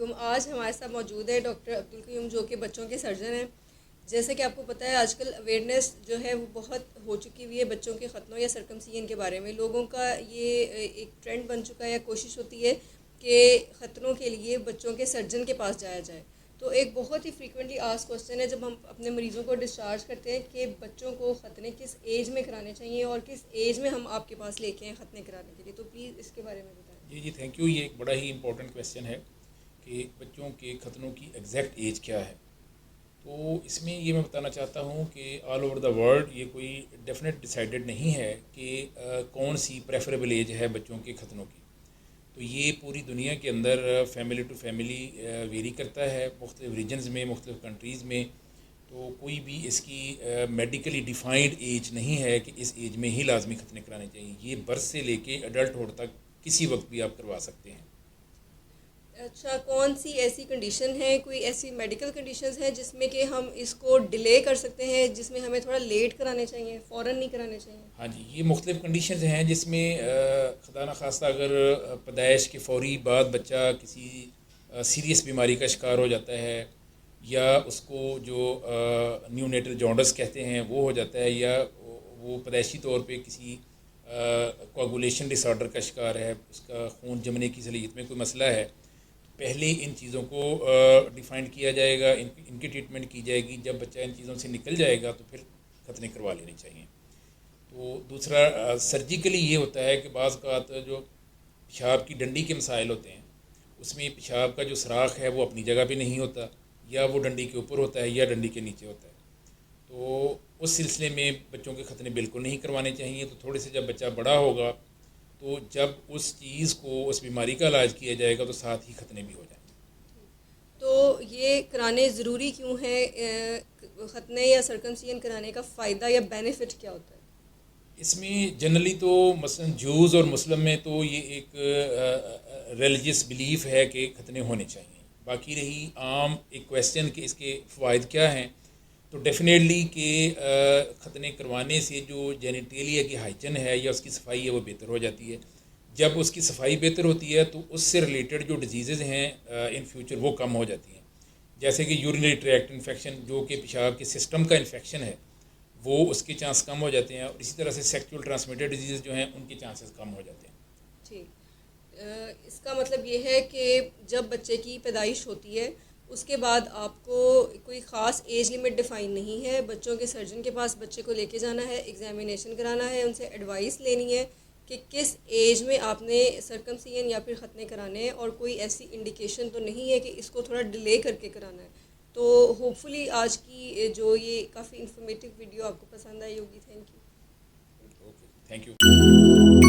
علیکم. آج ہمارے ساتھ موجود ہے ڈاکٹر عبدالقیوم جو کہ بچوں کے سرجن ہیں. جیسے کہ آپ کو پتہ ہے آج کل اویئرنیس جو ہے وہ بہت ہو چکی ہوئی ہے بچوں کے ختنوں یا سرکمسیژن کے بارے میں. لوگوں کا یہ ایک ٹرینڈ بن چکا ہے یا کوشش ہوتی ہے کہ ختنوں کے لیے بچوں کے سرجن کے پاس جایا جائے. تو ایک بہت ہی فریکوینٹلی آسک کوسچن ہے جب ہم اپنے مریضوں کو ڈسچارج کرتے ہیں کہ بچوں کو ختنے کس ایج میں کرانے چاہیے اور کس ایج میں ہم آپ کے پاس لے کے ہیں ختنے کرانے کے لیے. تو پلیز اس کے بارے میں بتائیں. جی تھینک یو. یہ ایک بڑا ہی امپورٹنٹ کویشچن ہے کہ بچوں کے ختنوں کی ایگزیکٹ ایج کیا ہے. تو اس میں یہ میں بتانا چاہتا ہوں کہ آل اوور دا ورلڈ یہ کوئی ڈیفینیٹ ڈیسائیڈڈ نہیں ہے کہ کون سی پریفریبل ایج ہے بچوں کے ختنوں کی. تو یہ پوری دنیا کے اندر فیملی ٹو فیملی ویری کرتا ہے، مختلف ریجنز میں، مختلف کنٹریز میں. تو کوئی بھی اس کی میڈیکلی ڈیفائنڈ ایج نہیں ہے کہ اس ایج میں ہی لازمی ختنے کرانے چاہیے. یہ برتھ سے لے کے ایڈلٹ ہوڈ تک کسی وقت بھی آپ کروا سکتے ہیں. اچھا، کون سی ایسی کنڈیشن ہے، کوئی ایسی میڈیکل کنڈیشنز ہیں جس میں کہ ہم اس کو ڈیلے کر سکتے ہیں، جس میں ہمیں تھوڑا لیٹ کرانے چاہیے، فوراً نہیں کرانے چاہیے؟ ہاں جی، یہ مختلف کنڈیشنز ہیں جس میں خدا نخواستہ اگر پیدائش کے فوری بعد بچہ کسی سیریس بیماری کا شکار ہو جاتا ہے، یا اس کو جو نیونیٹل جونڈس کہتے ہیں وہ ہو جاتا ہے، یا وہ پیدائشی طور پہ کسی کوگولیشن ڈس آرڈر کا شکار ہے، اس کا خون جمنے کی صلاحیت میں کوئی مسئلہ ہے، پہلے ان چیزوں کو ڈیفائنڈ کیا جائے گا، ان کی ٹریٹمنٹ کی جائے گی. جب بچہ ان چیزوں سے نکل جائے گا تو پھر ختنے کروا لینے چاہیے. تو دوسرا سرجیکلی یہ ہوتا ہے کہ بعض اوقات جو پیشاب کی ڈنڈی کے مسائل ہوتے ہیں اس میں پیشاب کا جو سراخ ہے وہ اپنی جگہ پہ نہیں ہوتا، یا وہ ڈنڈی کے اوپر ہوتا ہے یا ڈنڈی کے نیچے ہوتا ہے. تو اس سلسلے میں بچوں کے ختنے بالکل نہیں کروانے چاہیے. تو تھوڑے سے جب بچہ بڑا ہوگا تو جب اس چیز کو، اس بیماری کا علاج کیا جائے گا تو ساتھ ہی ختنے بھی ہو جائیں گے. تو یہ کرانے ضروری کیوں ہے؟ ختنے یا سرکمسیژن کرانے کا فائدہ یا بینیفٹ کیا ہوتا ہے؟ اس میں جنرلی تو مثلا جوز اور مسلم میں تو یہ ایک ریلیجیس بلیف ہے کہ ختنے ہونے چاہیے. باقی رہی عام ایک کویسچن کہ اس کے فوائد کیا ہیں، تو ڈیفینیٹلی کہ ختنے کروانے سے جو جینیٹیلیا کی ہائجن ہے یا اس کی صفائی ہے وہ بہتر ہو جاتی ہے. جب اس کی صفائی بہتر ہوتی ہے تو اس سے ریلیٹڈ جو ڈیزیزز ہیں ان فیوچر وہ کم ہو جاتی ہیں. جیسے کہ یورینری ٹریکٹ انفیکشن جو کہ پیشاب کے سسٹم کا انفیکشن ہے وہ اس کے چانس کم ہو جاتے ہیں، اور اسی طرح سے سیکچول ٹرانسمیٹڈ ڈیزیز جو ہیں ان کے چانسز کم ہو جاتے ہیں. ٹھیک. اس کا مطلب یہ ہے کہ جب بچے کی پیدائش ہوتی ہے اس کے بعد آپ کو کوئی خاص ایج لمٹ ڈیفائن نہیں ہے، بچوں کے سرجن کے پاس بچے کو لے کے جانا ہے، ایگزامینیشن کرانا ہے، ان سے ایڈوائس لینی ہے کہ کس ایج میں آپ نے سرکمسیژن یا پھر ختنے کرانے ہیں، اور کوئی ایسی انڈیکیشن تو نہیں ہے کہ اس کو تھوڑا ڈیلے کر کے کرانا ہے. تو ہوپ فلی آج کی جو یہ کافی انفارمیٹیو ویڈیو آپ کو پسند آئی ہوگی. Thank you. Okay, thank you.